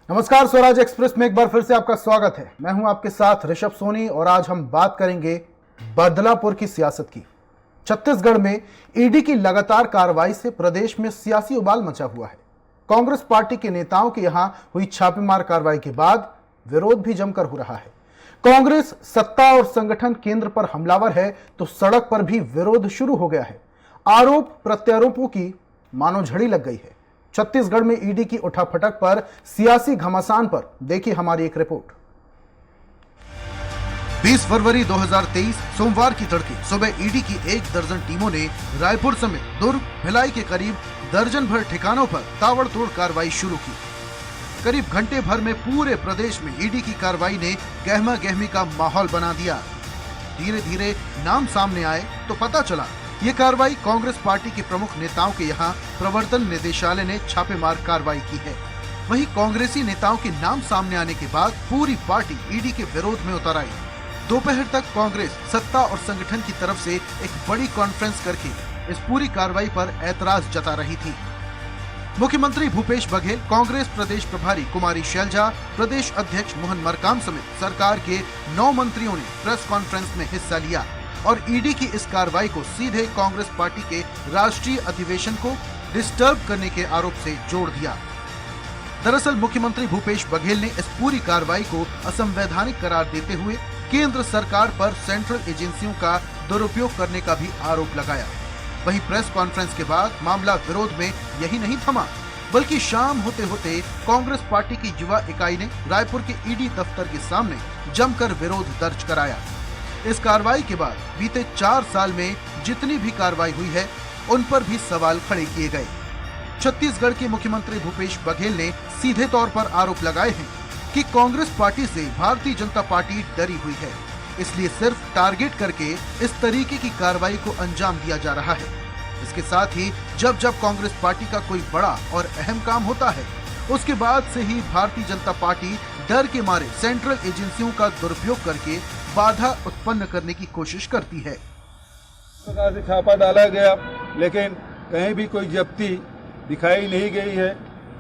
नमस्कार, स्वराज एक्सप्रेस में एक बार फिर से आपका स्वागत है। मैं हूं आपके साथ ऋषभ सोनी और आज हम बात करेंगे बदलापुर की सियासत की। छत्तीसगढ़ में ईडी की लगातार कार्रवाई से प्रदेश में सियासी उबाल मचा हुआ है। कांग्रेस पार्टी के नेताओं के यहां हुई छापेमार कार्रवाई के बाद विरोध भी जमकर हो रहा है। कांग्रेस सत्ता और संगठन केंद्र पर हमलावर है तो सड़क पर भी विरोध शुरू हो गया है। आरोप प्रत्यारोपों की मानो झड़ी लग गई है। छत्तीसगढ़ में ईडी की उठापटक पर सियासी घमासान पर देखिए हमारी एक रिपोर्ट। 20 फरवरी 2023 सोमवार की तड़के सुबह ईडी की 1 दर्जन टीमों ने रायपुर समेत दुर्ग, भिलाई के करीब दर्जन भर ठिकानों पर ताबड़तोड़ कार्रवाई शुरू की। करीब घंटे भर में पूरे प्रदेश में ईडी की कार्रवाई ने गहमा गहमी का माहौल बना दिया। धीरे धीरे नाम सामने आए तो पता चला ये कार्रवाई कांग्रेस पार्टी के प्रमुख नेताओं के यहाँ प्रवर्तन निदेशालय ने छापेमार कार्रवाई की है। वहीं कांग्रेसी नेताओं के नाम सामने आने के बाद पूरी पार्टी ईडी के विरोध में उतर आई। दोपहर तक कांग्रेस सत्ता और संगठन की तरफ से एक बड़ी कॉन्फ्रेंस करके इस पूरी कार्रवाई पर ऐतराज जता रही थी। मुख्यमंत्री भूपेश बघेल, कांग्रेस प्रदेश प्रभारी कुमारी शैलजा, प्रदेश अध्यक्ष मोहन मरकाम समेत सरकार के 9 मंत्रियों ने प्रेस कॉन्फ्रेंस में हिस्सा लिया और ईडी की इस कार्रवाई को सीधे कांग्रेस पार्टी के राष्ट्रीय अधिवेशन को डिस्टर्ब करने के आरोप से जोड़ दिया। दरअसल मुख्यमंत्री भूपेश बघेल ने इस पूरी कार्रवाई को असंवैधानिक करार देते हुए केंद्र सरकार पर सेंट्रल एजेंसियों का दुरुपयोग करने का भी आरोप लगाया। वहीं प्रेस कॉन्फ्रेंस के बाद मामला विरोध में यही नहीं थमा, बल्कि शाम होते होते कांग्रेस पार्टी की युवा इकाई ने रायपुर के ईडी दफ्तर के सामने जमकर विरोध दर्ज कराया। इस कार्रवाई के बाद बीते 4 साल में जितनी भी कार्रवाई हुई है उन पर भी सवाल खड़े किए गए। छत्तीसगढ़ के मुख्यमंत्री भूपेश बघेल ने सीधे तौर पर आरोप लगाए हैं कि कांग्रेस पार्टी से भारतीय जनता पार्टी डरी हुई है, इसलिए सिर्फ टारगेट करके इस तरीके की कार्रवाई को अंजाम दिया जा रहा है। इसके साथ ही जब जब कांग्रेस पार्टी का कोई बड़ा और अहम काम होता है उसके बाद से ही भारतीय जनता पार्टी डर के मारे सेंट्रल एजेंसियों का दुरुपयोग करके बाधा उत्पन्न करने की कोशिश करती है। प्रकार से छापा डाला गया लेकिन कहीं भी कोई जब्ती दिखाई नहीं गई है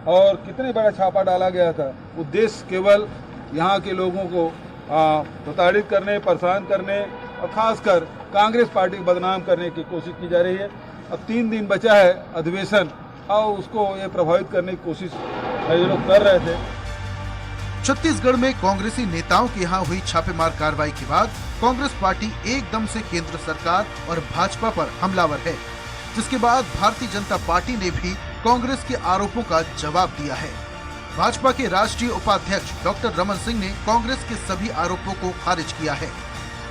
और कितने बड़ा छापा डाला गया था। उद्देश्य केवल यहाँ के लोगों को प्रताड़ित करने, परेशान करने और खासकर कांग्रेस पार्टी को बदनाम करने की कोशिश की जा रही है। अब 3 दिन बचा है अधिवेशन और उसको ये प्रभावित करने की कोशिश ये लोग कर रहे थे। छत्तीसगढ़ में कांग्रेसी नेताओं के यहाँ हुई छापेमार कार्रवाई के बाद कांग्रेस पार्टी एकदम से केंद्र सरकार और भाजपा पर हमलावर है, जिसके बाद भारतीय जनता पार्टी ने भी कांग्रेस के आरोपों का जवाब दिया है। भाजपा के राष्ट्रीय उपाध्यक्ष डॉक्टर रमन सिंह ने कांग्रेस के सभी आरोपों को खारिज किया है।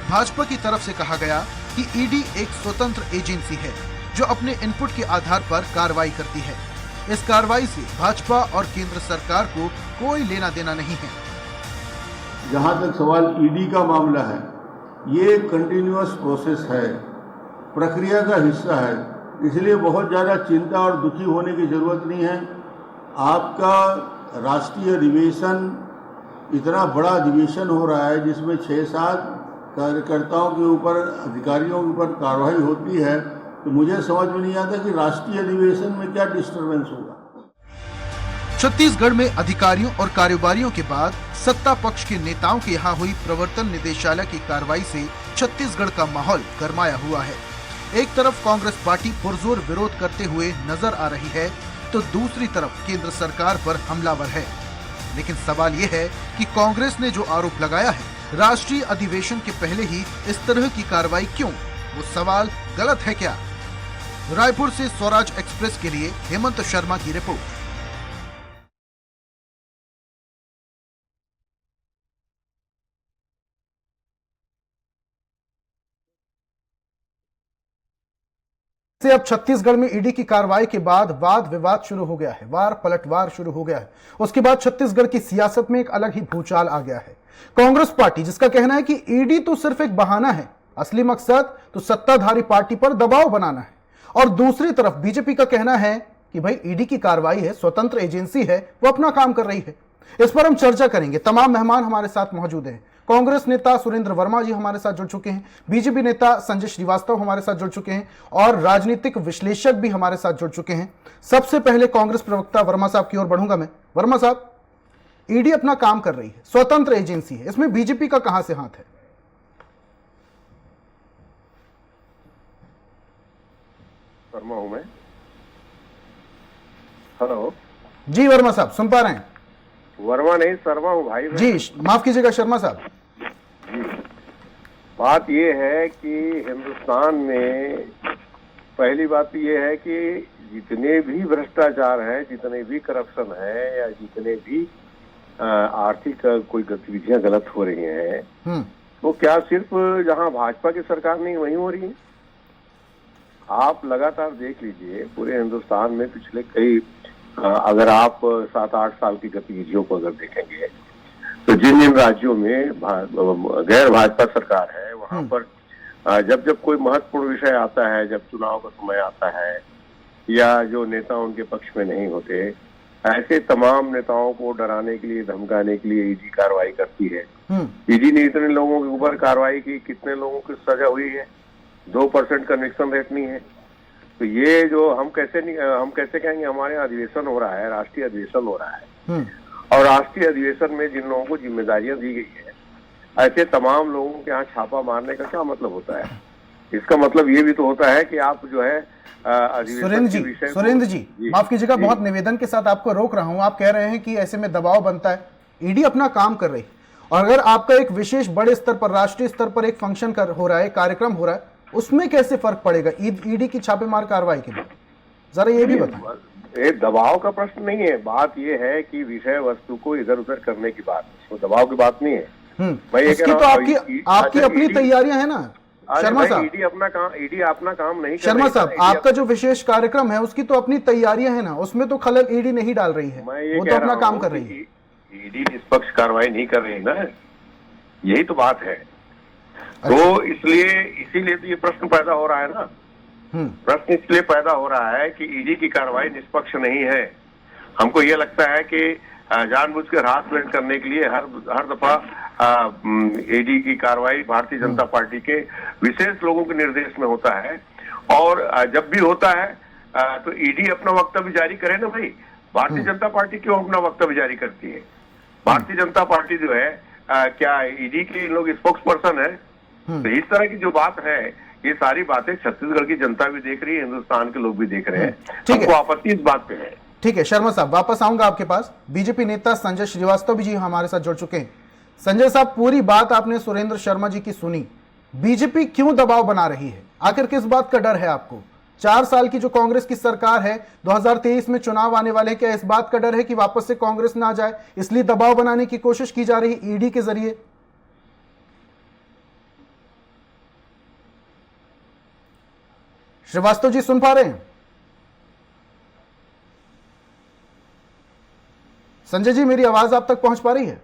भाजपा की तरफ से कहा गया कि ईडी एक स्वतंत्र एजेंसी है जो अपने इनपुट के आधार पर कार्रवाई करती है। इस कार्रवाई से भाजपा और केंद्र सरकार को कोई लेना देना नहीं है। जहाँ तक सवाल ईडी का मामला है, ये कंटिन्यूअस प्रोसेस है, प्रक्रिया का हिस्सा है, इसलिए बहुत ज़्यादा चिंता और दुखी होने की ज़रूरत नहीं है। आपका राष्ट्रीय अधिवेशन, इतना बड़ा अधिवेशन हो रहा है जिसमें 6-7 कार्यकर्ताओं के ऊपर, अधिकारियों के ऊपर कार्रवाई होती है, तो मुझे समझ में नहीं आता कि राष्ट्रीय अधिवेशन में क्या डिस्टर्बेंस होगा। छत्तीसगढ़ में अधिकारियों और कारोबारियों के बाद सत्ता पक्ष के नेताओं के यहाँ हुई प्रवर्तन निदेशालय की कार्रवाई से छत्तीसगढ़ का माहौल गरमाया हुआ है। एक तरफ कांग्रेस पार्टी पुरजोर विरोध करते हुए नजर आ रही है तो दूसरी तरफ केंद्र सरकार पर हमलावर है। लेकिन सवाल ये है कि कांग्रेस ने जो आरोप लगाया है राष्ट्रीय अधिवेशन के पहले ही इस तरह की कार्रवाई क्यों, वो सवाल गलत है क्या? रायपुर से स्वराज एक्सप्रेस के लिए हेमंत शर्मा की रिपोर्ट। से अब छत्तीसगढ़ में ईडी की कार्रवाई के बाद वाद विवाद शुरू हो गया है, वार पलटवार शुरू हो गया है। उसके बाद छत्तीसगढ़ की सियासत में एक अलग ही भूचाल आ गया है। कांग्रेस पार्टी जिसका कहना है कि ईडी तो सिर्फ एक बहाना है, असली मकसद तो सत्ताधारी पार्टी पर दबाव बनाना है, और दूसरी तरफ बीजेपी का कहना है कि भाई ईडी की कार्रवाई है, स्वतंत्र एजेंसी है, वो अपना काम कर रही है। इस पर हम चर्चा करेंगे। तमाम मेहमान हमारे साथ मौजूद हैं। कांग्रेस नेता सुरेंद्र वर्मा जी हमारे साथ जुड़ चुके हैं, बीजेपी नेता संजय श्रीवास्तव हमारे साथ जुड़ चुके हैं और राजनीतिक विश्लेषक भी हमारे साथ जुड़ चुके हैं। सबसे पहले कांग्रेस प्रवक्ता वर्मा साहब की ओर बढ़ूंगा मैं। वर्मा साहब, ईडी अपना काम कर रही है, स्वतंत्र एजेंसी है, इसमें बीजेपी का कहां से हाथ है? वर्मा हूं मैं। हेलो जी वर्मा साहब, सुन पा रहे हैं? वर्मा नहीं, शर्मा हूं भाई मैं। जी माफ कीजिएगा शर्मा साहब। बात ये है कि हिंदुस्तान में पहली बात ये है कि जितने भी भ्रष्टाचार है, जितने भी करप्शन है, या जितने भी आर्थिक कोई गतिविधियां गलत हो रही हैं, तो क्या सिर्फ जहां भाजपा की सरकार नहीं वहीं हो रही है? आप लगातार देख लीजिए पूरे हिंदुस्तान में पिछले कई अगर आप 7-8 साल की गतिविधियों को अगर देखेंगे तो जिन जिन राज्यों में गैर भाजपा सरकार है वहां पर जब जब कोई महत्वपूर्ण विषय आता है, जब चुनाव का समय आता है या जो नेता उनके पक्ष में नहीं होते, ऐसे तमाम नेताओं को डराने के लिए, धमकाने के लिए ईडी कार्रवाई करती है। ईडी ने इतने लोगों के ऊपर कार्रवाई की, कितने लोगों की सजा हुई है? 2% कन्विक्शन रेट नहीं है। तो ये जो हम कैसे कहेंगे हमारे यहाँ अधिवेशन हो रहा है, राष्ट्रीय अधिवेशन हो रहा है, और राष्ट्रीय अधिवेशन में जिन लोगों को जिम्मेदारियां दी गई है, ऐसे तमाम लोगों के यहाँ छापा मारने का क्या मतलब होता है? इसका मतलब ये भी तो होता है कि आप जो है सुरेंद्र जी माफ कीजिएगा, बहुत निवेदन के साथ आपको रोक रहा हूं। आप कह रहे हैं कि ऐसे में दबाव बनता है, ईडी अपना काम कर रही है, और अगर आपका एक विशेष बड़े स्तर पर, राष्ट्रीय स्तर पर एक फंक्शन हो रहा है, कार्यक्रम हो रहा है, उसमें कैसे फर्क पड़ेगा ईडी की छापेमार कार्रवाई के बाद? जरा ये भी बताएं। ये दबाव का प्रश्न नहीं है, बात ये है कि विषय वस्तु को इधर उधर करने की बात, तो दबाव की बात नहीं है। मैं ये कह रहा हूं, आपकी अपनी तैयारियां है ना शर्मा साहब। ईडी अपना काम नहीं कर शर्मा साहब, आपका जो विशेष कार्यक्रम है उसकी तो अपनी तैयारियां है ना, उसमें तो खलल ईडी नहीं डाल रही है, वो तो अपना काम कर रही है। ईडी निष्पक्ष कार्रवाई नहीं कर रही ना, यही तो बात है। तो इसीलिए तो ये प्रश्न पैदा हो रहा है ना। प्रश्न इसलिए पैदा हो रहा है कि ईडी की कार्रवाई निष्पक्ष नहीं है। हमको ये लगता है कि जानबूझ कर हरासमेंट करने के लिए हर दफा ईडी की कार्रवाई भारतीय जनता पार्टी के विशेष लोगों के निर्देश में होता है, और जब भी होता है तो ईडी अपना वक्तव्य जारी करे ना भाई। भारतीय जनता पार्टी क्यों अपना वक्तव्य जारी करती है? भारतीय जनता पार्टी जो है क्या ईडी के लोग स्पोक्स पर्सन है? तो इस तरह की जो बात है, ये सारी बातें छत्तीसगढ़ की जनता भी देख रही है, हिंदुस्तान के लोग भी देख रहे हैं। हमको आपत्ति इस बात पे है। ठीक है शर्मा साहब, वापस आऊंगा आपके पास। बीजेपी नेता संजय श्रीवास्तव भी जी हमारे साथ जुड़ चुके हैं। संजय साहब, पूरी बात आपने सुरेंद्र शर्मा जी की सुनी। बीजेपी क्यों दबाव बना रही है? आखिर किस बात का डर है आपको? 4 साल की जो कांग्रेस की सरकार है, 2023 में चुनाव आने वाले हैं, क्या इस बात का डर है कि वापस से कांग्रेस ना आ जाए, इसलिए दबाव बनाने की कोशिश की जा रही है ईडी के जरिए? श्रीवास्तव जी सुन पा रहे हैं? संजय जी, मेरी आवाज आप तक पहुंच पा रही है?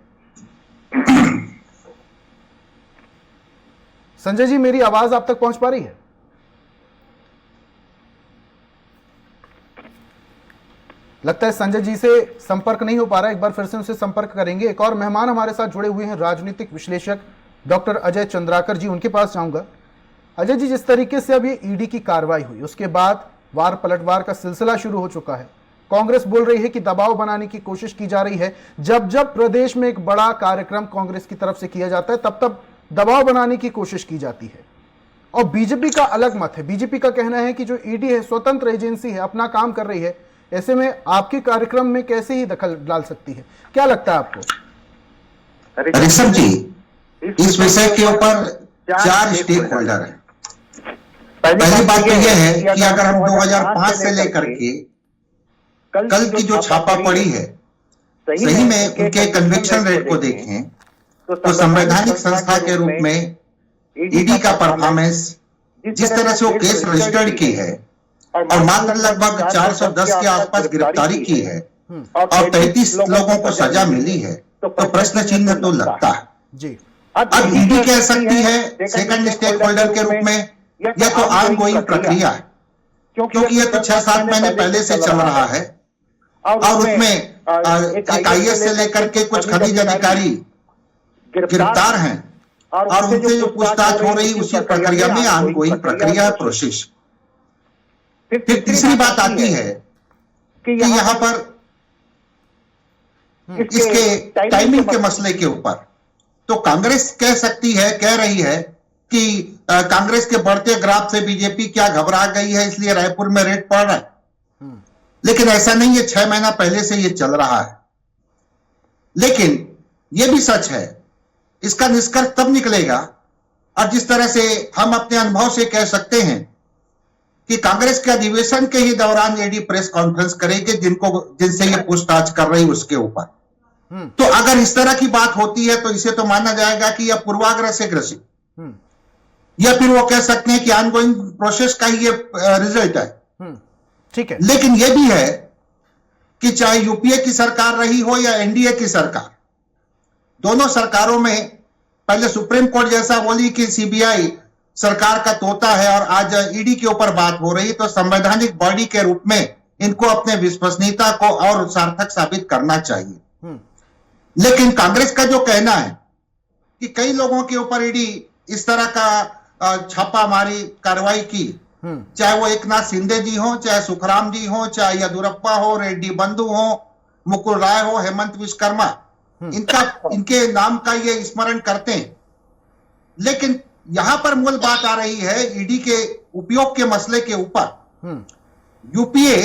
संजय जी, मेरी आवाज आप तक पहुंच पा रही है? लगता है संजय जी से संपर्क नहीं हो पा रहा है। एक बार फिर से उनसे संपर्क करेंगे। एक और मेहमान हमारे साथ जुड़े हुए हैं, राजनीतिक विश्लेषक डॉक्टर अजय चंद्राकर जी, उनके पास जाऊंगा। अजय जी, जिस तरीके से अभी ईडी की कार्रवाई हुई, उसके बाद वार पलटवार का सिलसिला शुरू हो चुका है। कांग्रेस बोल रही है कि दबाव बनाने की कोशिश की जा रही है। जब जब प्रदेश में एक बड़ा कार्यक्रम कांग्रेस की तरफ से किया जाता है, तब तब दबाव बनाने की कोशिश की जाती है। और बीजेपी का अलग मत है। बीजेपी का कहना है कि जो ईडी है, स्वतंत्र एजेंसी है, अपना काम कर रही है। ऐसे में आपके कार्यक्रम में कैसे ही दखल डाल सकती है? क्या लगता है आपको? ऋषभ जी, इस विषय के ऊपर 4 स्टेक होल्डर है। पहली बात तो यह है कि अगर हम 2005 से लेकर के कल की जो छापा पड़ी है, सही में उनके कन्विक्शन रेट को देखें तो संवैधानिक संस्था के रूप में ईडी का परफॉर्मेंस, जिस तरह से वो केस रजिस्टर्ड की है और मात्र लगभग 410 के आसपास गिरफ्तारी की है और 33 लोगों को सजा मिली है, तो प्रश्न चिन्ह तो लगता है जी। अब ईडी कह सकती है सेकंड स्टेक होल्डर के रूप में, यह तो ऑनगोइंग प्रक्रिया है, क्योंकि यह तो 6-7 महीने पहले से चल रहा है और उसमें एक आईएएस से लेकर के कुछ खनिज अधिकारी गिरफ्तार हैं और उनसे जो पूछताछ हो रही उसी प्रक्रिया में ऑनगोइंग प्रक्रिया प्रोसेस। फिर तीसरी बात आती है कि यहाँ पर इसके टाइमिंग के मसले के ऊपर। तो कांग्रेस कह सकती है, कह रही है कि कांग्रेस के बढ़ते ग्राफ से बीजेपी क्या घबरा गई है, इसलिए रायपुर में रेड पड़ रहा है। लेकिन ऐसा नहीं है, 6 महीना पहले से ये चल रहा है। लेकिन यह भी सच है, इसका निष्कर्ष तब निकलेगा, और जिस तरह से हम अपने अनुभव से कह सकते हैं कि कांग्रेस के अधिवेशन के ही दौरान ईडी प्रेस कॉन्फ्रेंस करेगी जिनसे ये पूछताछ कर रही उसके ऊपर। तो अगर इस तरह की बात होती है तो इसे तो माना जाएगा कि यह पूर्वाग्रह से ग्रसित, या फिर वो कह सकते हैं कि ऑनगोइंग प्रोसेस का ही ये रिजल्ट है। ठीक है। लेकिन यह भी है कि चाहे यूपीए की सरकार रही हो या एनडीए की सरकार, दोनों सरकारों में पहले सुप्रीम कोर्ट जैसा बोली कि सीबीआई सरकार का तोता है, और आज ईडी के ऊपर बात हो रही, तो संवैधानिक बॉडी के रूप में इनको अपने विश्वसनीयता को और सार्थक साबित करना चाहिए। लेकिन कांग्रेस का जो कहना है कि कई लोगों के ऊपर ईडी इस तरह का छापामारी कार्रवाई की, चाहे वो एकनाथ शिंदे जी हो, चाहे सुखराम जी हो, चाहे येदियुरप्पा हो, रेड्डी बंधु हो, मुकुल राय हो, हेमंत विश्वकर्मा, इनके नाम का ये स्मरण करते हैं। लेकिन यहां पर मूल बात आ रही है ईडी के उपयोग के मसले के ऊपर। यूपीए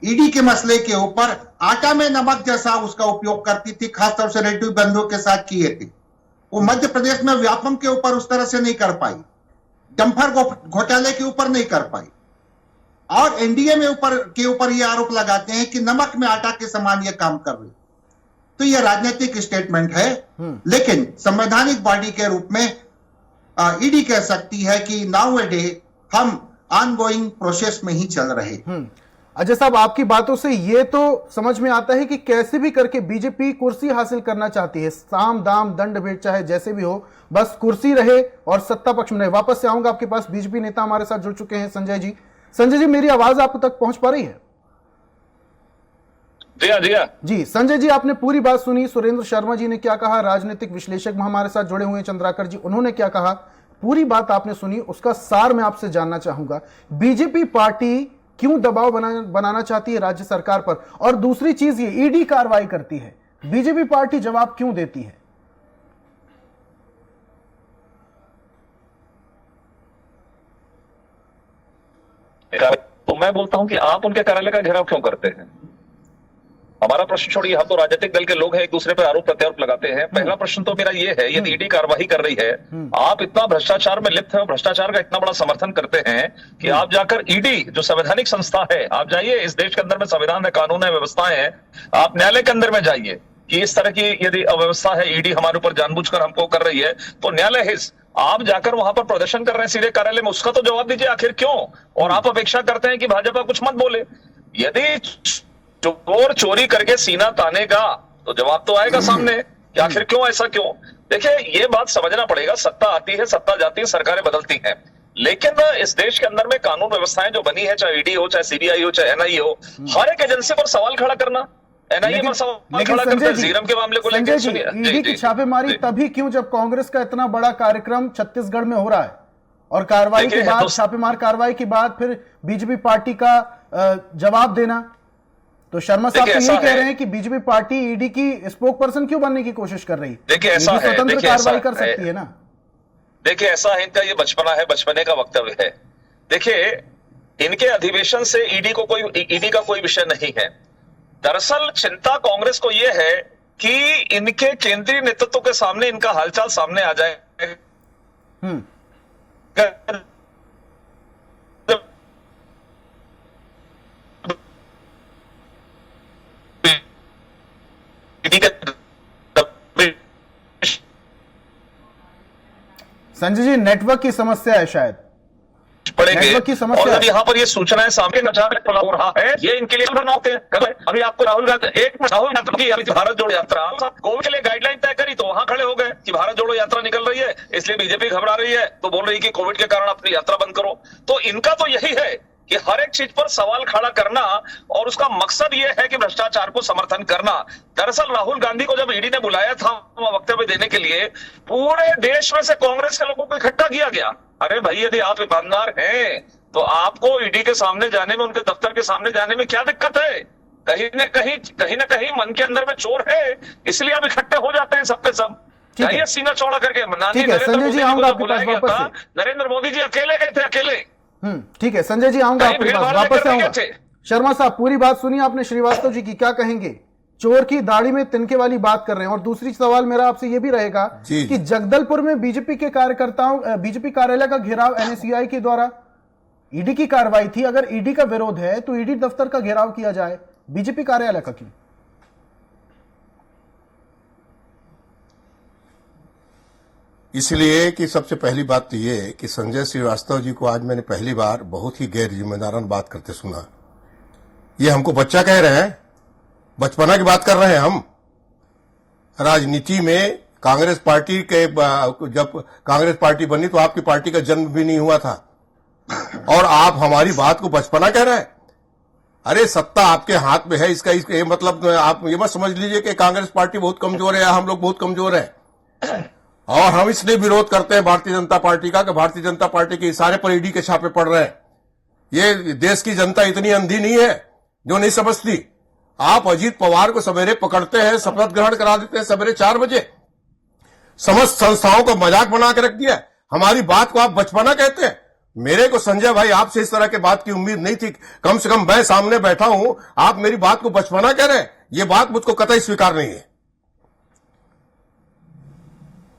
ईडी के मसले के ऊपर आटा में नमक जैसा उसका उपयोग करती थी, खासतौर से रेड्डी बंधु के साथ किए थे। वो मध्य प्रदेश में व्यापम के ऊपर उस तरह से नहीं कर पाई, डंपर घोटाले के ऊपर नहीं कर पाई, और एनडीए में के ऊपर ये आरोप लगाते हैं कि नमक में आटा के समान ये काम कर रही। तो ये राजनीतिक स्टेटमेंट है, लेकिन संवैधानिक बॉडी के रूप में ईडी कह सकती है कि नाउ ए डे हम ऑनगोइंग प्रोसेस में ही चल रहे। अजय साहब, आपकी बातों से ये तो समझ में आता है कि कैसे भी करके बीजेपी कुर्सी हासिल करना चाहती है, साम दाम दंड भेद चाहे जैसे भी हो, बस कुर्सी रहे और सत्ता पक्ष में रहे। वापस से आऊंगा आपके पास, बीजेपी नेता हमारे साथ जुड़ चुके हैं, संजय जी। संजय जी, मेरी आवाज आप तक पहुंच पा रही है? जी संजय जी, आपने पूरी बात सुनी। सुरेंद्र शर्मा जी ने क्या कहा, राजनीतिक विश्लेषक हमारे साथ जुड़े हुए हैं चंद्राकर जी, उन्होंने क्या कहा, पूरी बात आपने सुनी। उसका सार मैं आपसे जानना चाहूंगा, बीजेपी पार्टी क्यों दबाव बनाना चाहती है राज्य सरकार पर, और दूसरी चीज ये ईडी कार्रवाई करती है, बीजेपी पार्टी जवाब क्यों देती है? तो मैं बोलता हूं कि आप उनके कार्यालय का घेराव क्यों करते हैं? हमारा प्रश्न छोड़िए, हम तो राजनीतिक दल के लोग हैं, एक दूसरे पर आरोप प्रत्यारोप लगाते हैं। पहला प्रश्न तो मेरा ये है, यदि ईडी कार्रवाई कर रही है, आप इतना भ्रष्टाचार में लिप्त हैं, भ्रष्टाचार का इतना बड़ा समर्थन करते हैं कि आप जाकर ईडी जो संवैधानिक संस्था है, आप जाइए, इस देश के अंदर में संविधान है, कानून है, व्यवस्थाएं हैं, आप न्यायालय के अंदर में जाइए कि इस तरह की यदि अव्यवस्था है, ईडी हमारे ऊपर जानबूझकर हमको कर रही है, तो न्यायालय हिस्स आप जाकर वहां पर प्रदर्शन कर रहे हैं सीधे कार्यालय में, उसका तो जवाब दीजिए आखिर क्यों? और आप अपेक्षा करते हैं कि भाजपा कुछ मत बोले। यदि चोर चोरी करके सीना तानेगा तो जवाब तो आएगा सामने कि आखिर क्यों, ऐसा क्यों। देखिए, ये बात समझना पड़ेगा, सत्ता आती है, सत्ता जाती है, सरकारें बदलती हैं, लेकिन इस देश के अंदर में कानून व्यवस्थाएं जो बनी है, चाहे ईडी हो, चाहे सीबीआई हो, चाहे एनआईए हो, हर एक एजेंसी पर सवाल खड़ा करना, एनआईए पर सवाल खड़ा करते हैं जीरम के मामले को लेकर। ईडी की छापेमारी तभी क्यों जब कांग्रेस का इतना बड़ा कार्यक्रम छत्तीसगढ़ में हो रहा है, और कार्रवाई के बाद, छापेमार कार्रवाई के बाद फिर बीजेपी पार्टी का जवाब देना। तो शर्मा साहब तो यही कह रहे हैं कि बीजेपी पार्टी ईडी की स्पोक पर्सन क्यों बनने की कोशिश कर रही है? देखिए, ऐसा है, स्वतंत्र कार्रवाई कर सकती है ना। देखिए, ऐसा है, इनका ये बचपना है, बचपने का वक्तव्य है। देखिए, इनके अधिवेशन से ईडी का कोई विषय नहीं है। दरअसल चिंता कांग्रेस को यह है कि इनके केंद्रीय नेतृत्व के सामने इनका हालचाल सामने आ जाए। संजय जी, नेटवर्क की समस्या है शायद, पड़ेंगे की समस्या, और यहाँ पर ये सूचनाएं सामने हो रहा है, ये इनके लिए होते हैं। अभी आपको राहुल गांधी की भारत जोड़ो यात्रा कोविड के लिए गाइडलाइन तय करी, तो वहां खड़े हो गए कि भारत जोड़ो यात्रा निकल रही है, इसलिए बीजेपी घबरा रही है, तो बोल रही है कि कोविड के कारण अपनी यात्रा बंद करो। तो इनका तो यही है कि हर एक चीज पर सवाल खड़ा करना, और उसका मकसद यह है कि भ्रष्टाचार को समर्थन करना। दरअसल राहुल गांधी को जब ईडी ने बुलाया था वक्तव्य देने के लिए, पूरे देश में से कांग्रेस के लोगों को इकट्ठा किया गया। अरे भाई, यदि आप ईमानदार हैं तो आपको ईडी के सामने जाने में, उनके दफ्तर के सामने जाने में क्या दिक्कत है? कहीं न कहीं मन के अंदर में चोर है, इसलिए अब इकट्ठे हो जाते हैं सब पे सब। ठीक है। चाहिए सीना चौड़ा करके। ठीक है संजय जी, आऊंगा आपके पास वापस से। नरेंद्र मोदी जी अकेले गए थे, अकेले। ठीक है संजय जी, आऊंगा आपके पास वापस से आऊंगा। शर्मा साहब, पूरी बात सुनिए आपने श्रीवास्तव जी की, क्या कहेंगे? चोर की दाढ़ी में तिनके वाली बात कर रहे हैं। और दूसरी सवाल मेरा आपसे यह भी रहेगा कि जगदलपुर में बीजेपी के कार्यकर्ताओं, बीजेपी कार्यालय का घेराव एनएसयूआई के द्वारा ईडी की कार्रवाई थी। अगर ईडी का विरोध है तो ईडी दफ्तर का घेराव किया जाए, बीजेपी कार्यालय का क्यों? इसलिए कि सबसे पहली बात तो ये कि संजय श्रीवास्तव जी को आज मैंने पहली बार बहुत ही गैर जिम्मेदाराना बात करते सुना। ये हमको बच्चा कह रहे हैं, बचपना की बात कर रहे हैं हम। राजनीति में कांग्रेस पार्टी के, जब कांग्रेस पार्टी बनी तो आपकी पार्टी का जन्म भी नहीं हुआ था और आप हमारी बात को बचपना कह रहे हैं। अरे सत्ता आपके हाथ में है, इसका ये मतलब आप ये मत समझ लीजिए कि कांग्रेस पार्टी बहुत कमजोर है या हम लोग बहुत कमजोर हैं। और हम इसलिए विरोध करते हैं भारतीय जनता पार्टी का कि भारतीय जनता पार्टी के इशारे पर ईडी के छापे पड़ रहे हैं। ये देश की जनता इतनी अंधी नहीं है जो नहीं समझती। आप अजीत पवार को सवेरे पकड़ते हैं, शपथ ग्रहण करा देते हैं सवेरे 4 बजे, समस्त संस्थाओं को मजाक बना के रख दिया। हमारी बात को आप बचपना कहते हैं। मेरे को संजय भाई आपसे इस तरह के बात की उम्मीद नहीं थी। कम से कम मैं सामने बैठा हूं, आप मेरी बात को बचपना कह रहे हैं, ये बात मुझको कतई स्वीकार नहीं है।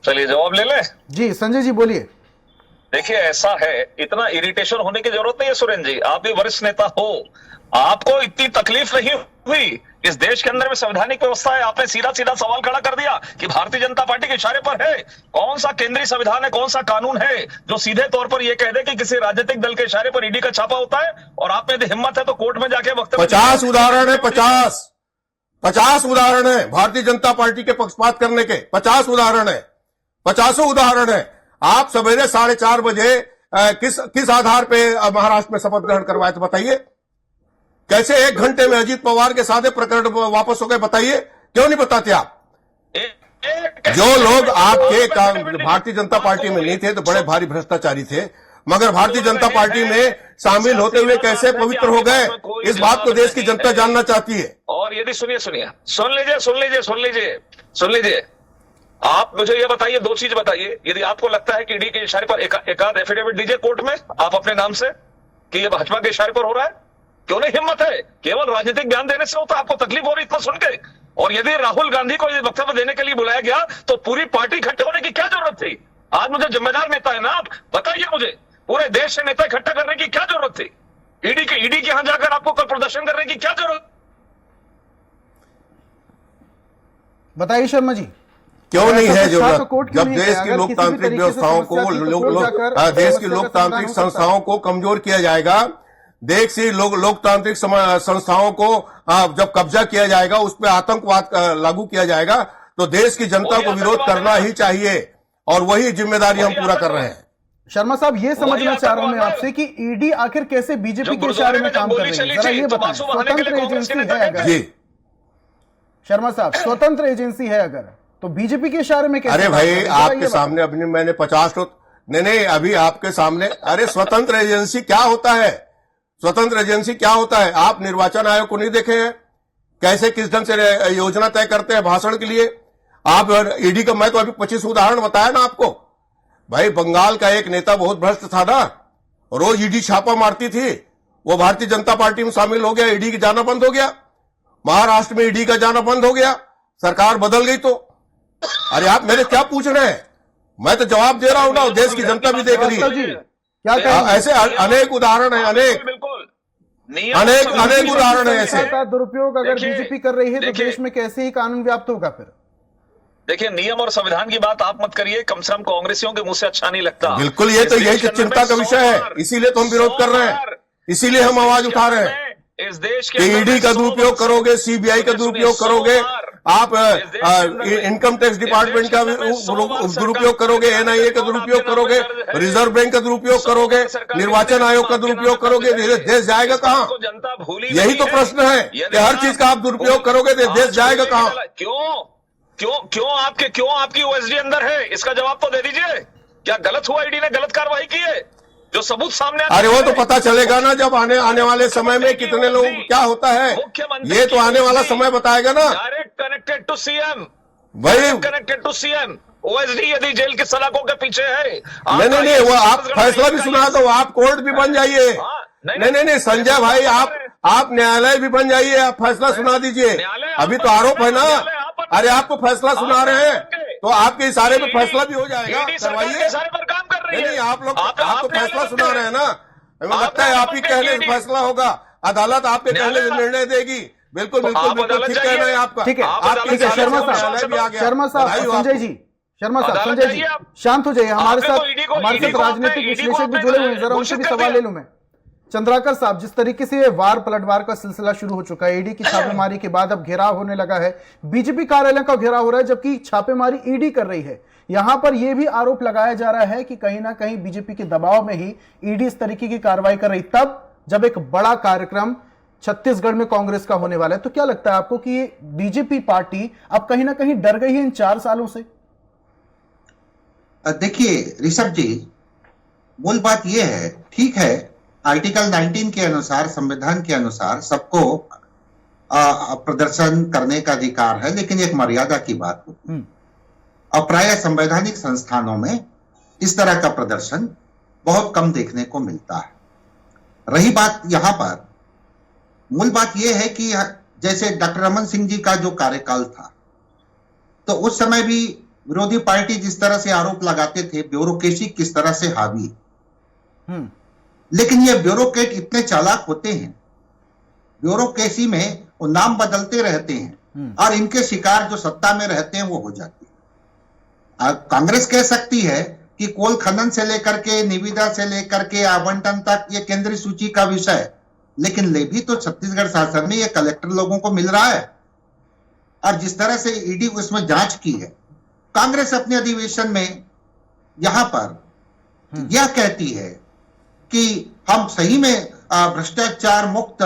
चलिए जवाब ले लें। जी संजय जी बोलिए। देखिए ऐसा है, इतना इरिटेशन होने की जरूरत नहीं है सुरेंद्र जी, आप भी वरिष्ठ नेता हो, आपको इतनी तकलीफ नहीं हुई। इस देश के अंदर में संवैधानिक व्यवस्था है, आपने सीधा सीधा सवाल खड़ा कर दिया कि भारतीय जनता पार्टी के इशारे पर है। कौन सा केंद्रीय संविधान है, कौन सा कानून है जो सीधे तौर पर यह कह दे कि किसी राजनीतिक दल के इशारे पर ईडी का छापा होता है? और आप में यदि हिम्मत है तो कोर्ट में जाके वक्तव्य 50 उदाहरण है, 50 उदाहरण है भारतीय जनता पार्टी के पक्षपात करने के। 50 उदाहरण है, 50 उदाहरण है। आप सवेरे 4:30 बजे किस आधार पे महाराष्ट्र में शपथ ग्रहण करवाए थे बताइए? कैसे 1 घंटे में अजीत पवार के सारे प्रकरण वापस हो गए बताइए? क्यों नहीं बताते आप? जो लोग आपके भारतीय जनता पार्टी में नहीं थे तो बड़े भारी भ्रष्टाचारी थे, मगर भारतीय जनता पार्टी में शामिल होते हुए कैसे पवित्र हो गए, इस बात को देश की जनता जानना चाहती है। और यदि सुन लीजिए, आप मुझे ये बताइए, 2 चीज बताइए। यदि आपको लगता है कि ईडी के इशारे पर एक आध एफिडेविट दीजिए कोर्ट में आप अपने नाम से कि ये भाजपा के इशारे पर हो रहा है। क्यों नहीं हिम्मत है? केवल राजनीतिक बयान देने से होता, आपको तकलीफ हो रही इतना सुन के। और यदि राहुल गांधी को ये वक्तव्य देने के लिए बुलाया गया तो पूरी पार्टी इकट्ठे होने की क्या जरूरत थी? आज मुझे जिम्मेदार नेता है ना आप, बताइए मुझे, पूरे देश से नेता इकट्ठा करने की क्या जरूरत थी? ईडी के यहां जाकर आपको कल प्रदर्शन करने की क्या जरूरत? बताइए शर्मा जी। क्यों नहीं है जरूरत? जब देश की लोकतांत्रिक व्यवस्थाओं को, देश की लोकतांत्रिक संस्थाओं को कमजोर किया जाएगा, देश की लोकतांत्रिक संस्थाओं को जब कब्जा किया जाएगा, उस पर आतंकवाद लागू किया जाएगा, तो देश की जनता को विरोध करना ही चाहिए। और वही जिम्मेदारी हम पूरा कर रहे हैं। शर्मा साहब, ये समझना चाह रहा हूं मैं आपसे कि ईडी आखिर कैसे बीजेपी के इशारे में काम कर रही है, जरा ये बताएं। स्वतंत्र एजेंसी है अगर, जी शर्मा साहब, स्वतंत्र एजेंसी है अगर, तो बीजेपी के इशारे में कैसे? अरे भाई आपके सामने अभी मैंने 50 नहीं अभी आपके सामने, अरे स्वतंत्र एजेंसी क्या होता है? स्वतंत्र एजेंसी क्या होता है? आप निर्वाचन आयोग को नहीं देखे हैं कैसे किस ढंग से योजना तय करते हैं भाषण के लिए? आप ईडी का, मैं तो अभी 25 उदाहरण बताया ना आपको। भाई बंगाल का एक नेता बहुत भ्रष्ट था ना, रोज ईडी छापा मारती थी, वो भारतीय जनता पार्टी में शामिल हो गया, ईडी की जाना बंद हो गया। महाराष्ट्र में ईडी का जाना बंद हो गया, सरकार बदल गई। तो अरे आप मेरे क्या पूछ रहे हैं? मैं तो जवाब दे रहा हूं ना, देश की जनता भी देख रही है। ऐसे अनेक उदाहरण है, अनेक उदाहरण है ऐसे। दुरुपयोग अगर बीजेपी कर रही है तो देश में कैसे ही कानून व्याप्त होगा फिर? देखिए, नियम और संविधान की बात आप मत करिए, कम से कम कांग्रेसियों के मुंह से अच्छा नहीं लगता। बिल्कुल, ये तो यही चिंता का विषय है, इसीलिए तो हम विरोध कर रहे हैं, इसीलिए हम आवाज उठा रहे हैं इस देश के। ईडी का दुरुपयोग करोगे, सीबीआई का दुरुपयोग करोगे, आप इनकम टैक्स डिपार्टमेंट का दुरुपयोग करोगे, एनआईए का दुरुपयोग करोगे, रिजर्व बैंक का दुरुपयोग करोगे, निर्वाचन आयोग का दुरुपयोग करोगे, देश जाएगा कहां? यही तो प्रश्न है कि हर चीज का आप दुरुपयोग करोगे तो देश जाएगा कहां? क्यों आपकी ओएसडी अंदर है? इसका जवाब तो दे दीजिए। क्या गलत हुआ? ईडी ने गलत कार्रवाई की है? जो सबूत सामने अरे वो तो पता चलेगा ना जब आने वाले समय में कितने लोग क्या होता है, ये तो आने वाला समय बताएगा ना। डायरेक्ट कनेक्टेड टू सीएम, भाई कनेक्टेड टू सीएम। ओएसडी यदि जेल की सलाखों के पीछे है, नहीं, वो आप फैसला भी सुना दो, आप कोर्ट भी बन जाइए। नहीं, संजय भाई आप न्यायालय भी बन जाइए, आप फैसला सुना दीजिए। अभी तो आरोप है ना, अरे आपको फैसला सुना रहे हैं तो आपके इशारे पे फैसला भी हो जाएगा, करवाइए। नहीं, आप लोग आप तो फैसला सुना रहे हैं ना, हमें लगता है आप ही कहने से फैसला होगा, अदालत आपके कहने से निर्णय देगी। बिल्कुल ठीक कहना है आपका। ठीक है, आपके शर्मा साहब, संजय जी शांत हो जाइए। हमारे साथ राजनीतिक विश्लेषक भी जुड़े हुए हैं, जरा उनसे भी सवाल ले लूं मैं। चंद्राकर साहब, जिस तरीके से वार पलटवार का सिलसिला शुरू हो चुका है, ईडी की छापेमारी के बाद अब घेराव होने लगा है, बीजेपी कार्यालय का घेराव हो रहा है, जबकि छापेमारी ईडी कर रही है। यहां पर यह भी आरोप लगाया जा रहा है कि कहीं ना कहीं बीजेपी के दबाव में ही ईडी इस तरीके की कार्रवाई कर रही, तब जब एक बड़ा कार्यक्रम छत्तीसगढ़ में कांग्रेस का होने वाला है। तो क्या लगता है आपको कि बीजेपी पार्टी अब कहीं ना कहीं डर गई है इन 4 सालों से? देखिए ऋषभ जी, मूल बात यह है, ठीक है, आर्टिकल 19 के अनुसार, संविधान के अनुसार सबको प्रदर्शन करने का अधिकार है, लेकिन एक मर्यादा की बात होती है। और प्राय संवैधानिक संस्थानों में इस तरह का प्रदर्शन बहुत कम देखने को मिलता है। रही बात यहां पर, मूल बात यह है कि जैसे डॉक्टर रमन सिंह जी का जो कार्यकाल था, तो उस समय भी विरोधी पार्टी जिस तरह से आरोप लगाते थे, ब्यूरोक्रेसी किस तरह से हावी, लेकिन ये ब्यूरोक्रेट इतने चालाक होते हैं, ब्यूरोक्रेसी में वो नाम बदलते रहते हैं और इनके शिकार जो सत्ता में रहते हैं वो हो जाते हैं। कांग्रेस कह सकती है कि कोल खनन से लेकर के निविदा से लेकर के आवंटन तक ये केंद्रीय सूची का विषय है, लेकिन ले भी तो छत्तीसगढ़ शासन में ये कलेक्टर लोगों को मिल रहा है। और जिस तरह से ईडी उसमें जांच की है, कांग्रेस अपने अधिवेशन में यहां पर यह कहती है कि हम सही में भ्रष्टाचार मुक्त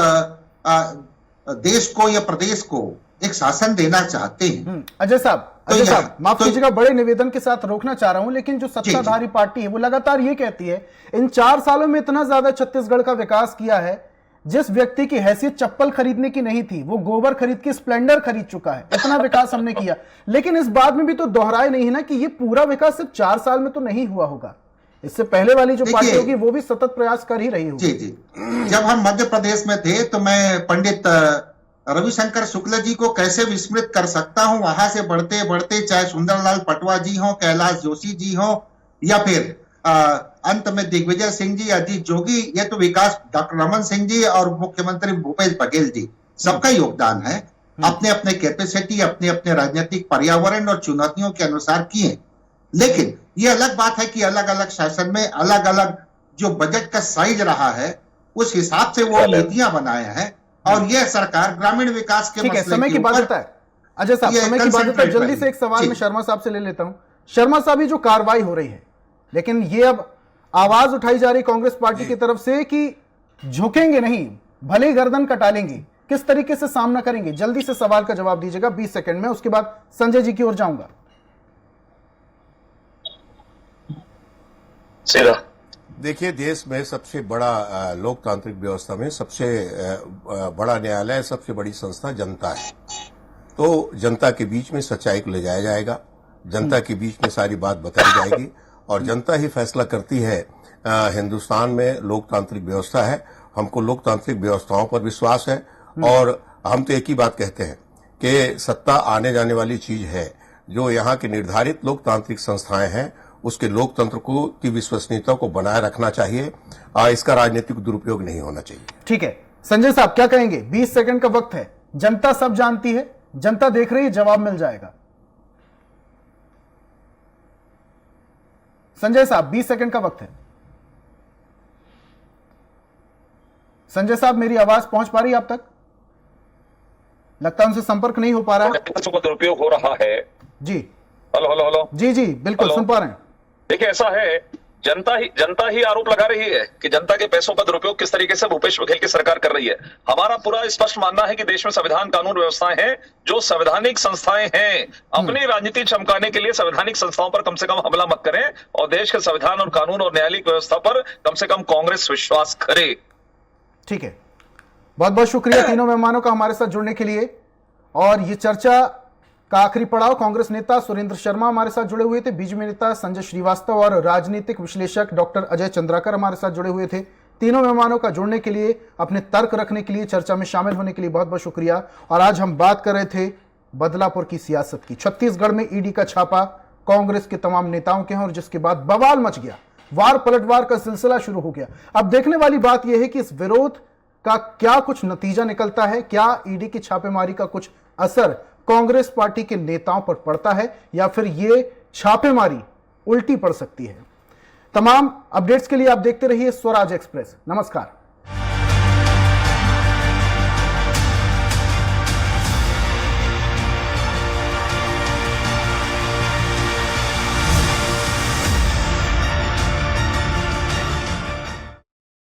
देश को या प्रदेश को एक शासन देना चाहते हैं। अजय साहब, माफ कीजिएगा, बड़े निवेदन के साथ रोकना चाह रहा हूं, लेकिन जो सत्ताधारी पार्टी है वो लगातार ये कहती है इन 4 सालों में इतना ज्यादा छत्तीसगढ़ का विकास किया है, जिस व्यक्ति की हैसियत चप्पल खरीदने की नहीं थी वो गोबर खरीद के स्प्लेंडर खरीद चुका है, इतना विकास हमने किया। लेकिन इस बात में भी तो दोहराए नहीं है ना कि ये पूरा विकास सिर्फ 4 साल में तो नहीं हुआ होगा, इससे पहले वाली जो पार्टी होगी वो भी सतत प्रयास कर ही रही होगी। जी, जब हम मध्य प्रदेश में थे तो मैं पंडित रविशंकर शुक्ल जी को कैसे विस्मृत कर सकता हूं। वहां से बढ़ते बढ़ते चाहे सुंदरलाल पटवा जी हो, कैलाश जोशी जी हो, या फिर अंत में दिग्विजय सिंह जी, अजीत जोगी, ये तो विकास डॉक्टर रमन सिंह जी और मुख्यमंत्री भूपेश बघेल जी सबका योगदान है। अपने अपने कैपेसिटी, अपने अपने राजनीतिक पर्यावरण और चुनौतियों के अनुसार किए। लेकिन ये अलग बात है कि अलग अलग शासन में अलग अलग जो बजट का साइज रहा है उस हिसाब से वो नीतियां बनाए हैं, और यह सरकार ग्रामीण विकास के मसले समय की बात है। अजय साहब, समय की बात है, जल्दी से एक सवाल मैं शर्मा साहब से ले लेता हूं। शर्मा साहब, ये जो कार्रवाई हो रही है, लेकिन ये अब आवाज उठाई जा रही कांग्रेस पार्टी की तरफ से कि झुकेंगे नहीं, भले ही गर्दन कटा लेंगे, किस तरीके से सामना करेंगे? जल्दी से सवाल का जवाब दीजिएगा 20 सेकंड में, उसके बाद संजय जी की ओर जाऊंगा। देखिए, देश में सबसे बड़ा लोकतांत्रिक व्यवस्था में सबसे बड़ा न्यायालय, सबसे बड़ी संस्था जनता है। तो जनता के बीच में सच्चाई को ले जाया जाएगा, जनता के बीच में सारी बात बताई जाएगी, और जनता ही फैसला करती है। हिंदुस्तान में लोकतांत्रिक व्यवस्था है, हमको लोकतांत्रिक व्यवस्थाओं पर विश्वास है, और हम तो एक ही बात कहते हैं कि सत्ता आने जाने वाली चीज है। जो यहाँ की निर्धारित लोकतांत्रिक संस्थाएं हैं उसके लोकतंत्र को की विश्वसनीयता को बनाए रखना चाहिए, इसका राजनीतिक दुरुपयोग नहीं होना चाहिए। ठीक है, संजय साहब क्या कहेंगे? 20 सेकंड का वक्त है, जनता सब जानती है, जनता देख रही है, जवाब मिल जाएगा। संजय साहब, 20 सेकंड का वक्त है। संजय साहब, मेरी आवाज पहुंच पा रही है आप तक? लगता है उनसे संपर्क नहीं हो पा रहा है। दुरुपयोग हो रहा है जी। Hello hello hello. जी, बिल्कुल सुन पा रहे हैं। देखिए, ऐसा है जनता ही आरोप लगा रही है कि जनता के पैसों का दुरुपयोग किस तरीके से भूपेश बघेल की सरकार कर रही है। हमारा पूरा स्पष्ट मानना है कि देश में संविधान, कानून, व्यवस्थाएं हैं, जो संवैधानिक संस्थाएं हैं। अपनी राजनीति चमकाने के लिए संवैधानिक संस्थाओं पर कम से कम हमला मत करें और देश के संविधान और कानून और न्यायालयिक व्यवस्था पर कम से कम कांग्रेस विश्वास करे। ठीक है, बहुत बहुत शुक्रिया तीनों मेहमानों का हमारे साथ जुड़ने के लिए। और ये चर्चा का आखिरी पड़ाव, कांग्रेस नेता सुरेंद्र शर्मा हमारे साथ जुड़े हुए थे, बीजेपी नेता संजय श्रीवास्तव और राजनीतिक विश्लेषक डॉक्टर अजय चंद्राकर हमारे साथ जुड़े हुए थे। तीनों मेहमानों का जुड़ने के लिए, अपने तर्क रखने के लिए, चर्चा में शामिल होने के लिए बहुत बहुत शुक्रिया। और आज हम बात कर रहे थे बदलापुर की सियासत की। छत्तीसगढ़ में ईडी का छापा कांग्रेस के तमाम नेताओं के हैं और जिसके बाद बवाल मच गया, वार पलटवार का सिलसिला शुरू हो गया। अब देखने वाली बात यह है कि इस विरोध का क्या कुछ नतीजा निकलता है, क्या ईडी की छापेमारी का कुछ असर कांग्रेस पार्टी के नेताओं पर पड़ता है या फिर यह छापेमारी उल्टी पड़ सकती है। तमाम अपडेट्स के लिए आप देखते रहिए स्वराज एक्सप्रेस। नमस्कार।